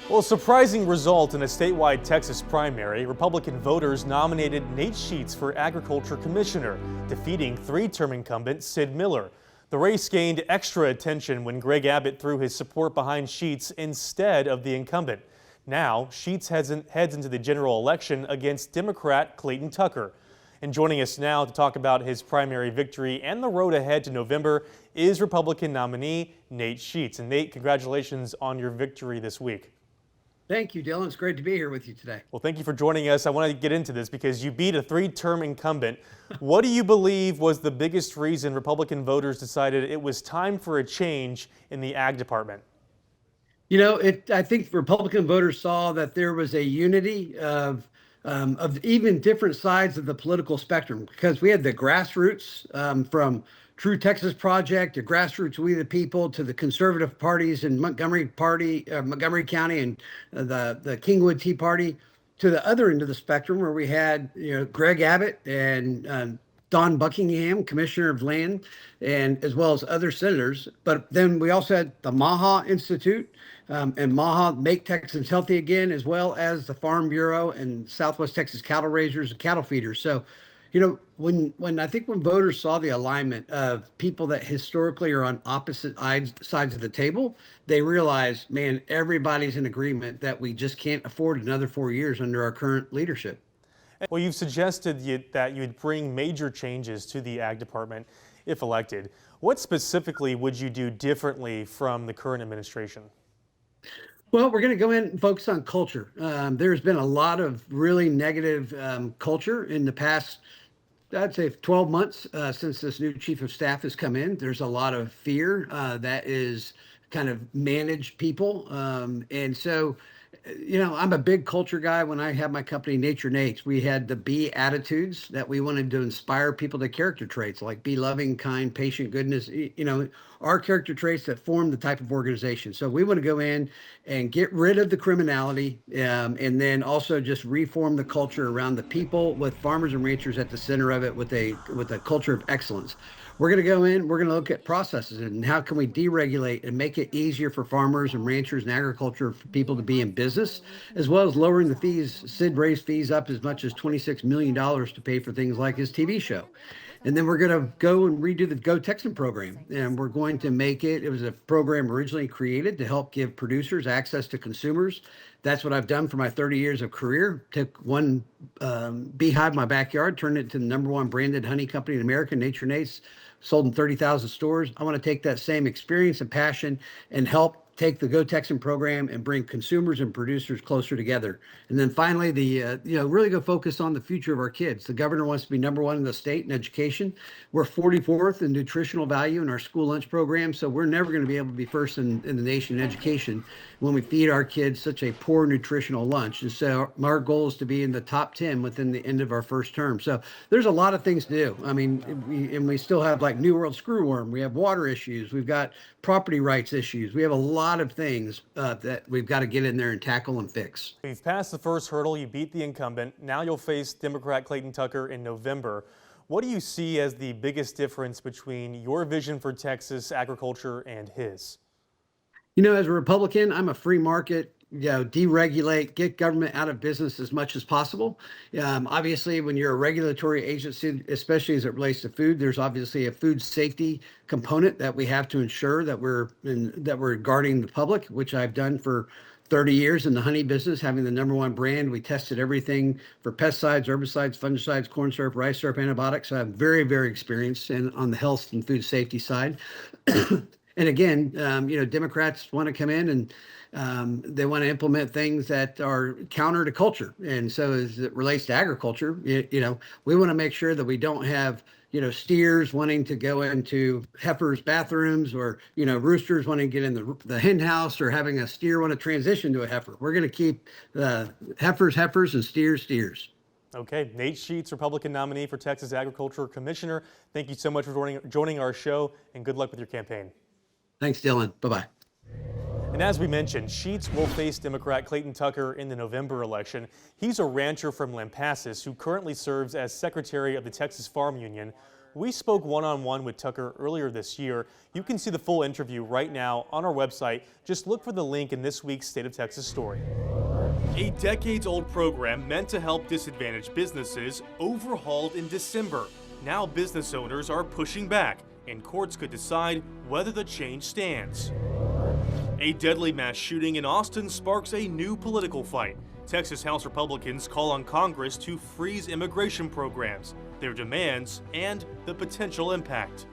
Well, a surprising result in a statewide Texas primary. Republican voters nominated Nate Sheets for Agriculture Commissioner, defeating three-term incumbent Sid Miller. The race gained extra attention when Greg Abbott threw his support behind Sheets instead of the incumbent. Now, Sheets heads into the general election against Democrat Clayton Tucker. And joining us now to talk about his primary victory and the road ahead to November is Republican nominee Nate Sheets. And Nate, congratulations on your victory this week. Thank you, Dylan. It's great to be here with you today. Well, thank you for joining us. I want to get into this because you beat a three-term incumbent. What do you believe was the biggest reason Republican voters decided it was time for a change in the ag department? You know, I think Republican voters saw that there was a unity of even different sides of the political spectrum, because we had the grassroots from True Texas Project to Grassroots We the People to the conservative parties in Montgomery County and the Kingwood Tea Party, to the other end of the spectrum where we had Greg Abbott and Don Buckingham, Commissioner of Land, and as well as other senators. But then we also had the Maha Institute and Maha Make Texans Healthy Again, as well as the Farm Bureau and Southwest Texas Cattle Raisers and Cattle Feeders. So, when voters saw the alignment of people that historically are on opposite sides of the table, they realized, man, everybody's in agreement that we just can't afford another 4 years under our current leadership. Well, you've suggested that you'd bring major changes to the ag department if elected. What specifically would you do differently from the current administration? Well, we're going to go in and focus on culture. There's been a lot of really negative culture in the past, I'd say 12 months since this new chief of staff has come in. There's a lot of fear that is kind of managed people. And so, I'm a big culture guy. When I had my company, Nature Nates, we had the be attitudes that we wanted to inspire people to character traits like be loving, kind, patient, goodness, our character traits that form the type of organization. So we want to go in and get rid of the criminality and then also just reform the culture around the people with farmers and ranchers at the center of it with a culture of excellence. We're going to go in, we're going to look at processes and how can we deregulate and make it easier for farmers and ranchers and agriculture for people to be in business, as well as lowering the fees. Sid raised fees up as much as $26 million to pay for things like his TV show. And then we're going to go and redo the Go Texan program. And we're going to make it was a program originally created to help give producers access to consumers. That's what I've done for my 30 years of career. Took one beehive in my backyard, turned it to the #1 branded honey company in America, Nature Nates, sold in 30,000 stores. I want to take that same experience and passion and help take the Go Texan program and bring consumers and producers closer together. And then finally, really go focus on the future of our kids. The governor wants to be #1 in the state in education. We're 44th in nutritional value in our school lunch program, so we're never going to be able to be first in the nation in education when we feed our kids such a poor nutritional lunch. And so our goal is to be in the top 10 within the end of our first term. So there's a lot of things to do. I mean, we still have like New World screwworm. We have water issues. We've got property rights issues. We have a lot of things that we've got to get in there and tackle and fix. You've passed the first hurdle. You beat the incumbent. Now you'll face Democrat Clayton Tucker in November. What do you see as the biggest difference between your vision for Texas agriculture and his? As a Republican, I'm a free market, deregulate, get government out of business as much as possible. Obviously, when you're a regulatory agency, especially as it relates to food, there's obviously a food safety component that we have to ensure that we're guarding the public, which I've done for 30 years in the honey business, having the #1 brand. We tested everything for pesticides, herbicides, fungicides, corn syrup, rice syrup, antibiotics. So I'm very, very experienced on the health and food safety side. And again, Democrats want to come in and they want to implement things that are counter to culture. And so as it relates to agriculture, we want to make sure that we don't have, steers wanting to go into heifers' bathrooms or, roosters wanting to get in the hen house or having a steer want to transition to a heifer. We're going to keep heifers and steers. Okay, Nate Sheets, Republican nominee for Texas Agriculture Commissioner. Thank you so much for joining our show, and good luck with your campaign. Thanks, Dylan. Bye-bye. And as we mentioned, Sheets will face Democrat Clayton Tucker in the November election. He's a rancher from Lampasas who currently serves as secretary of the Texas Farm Union. We spoke one-on-one with Tucker earlier this year. You can see the full interview right now on our website. Just look for the link in this week's State of Texas story. A decades-old program meant to help disadvantaged businesses overhauled in December. Now business owners are pushing back, and courts could decide whether the change stands. A deadly mass shooting in Austin sparks a new political fight. Texas House Republicans call on Congress to freeze immigration programs, their demands, and the potential impact.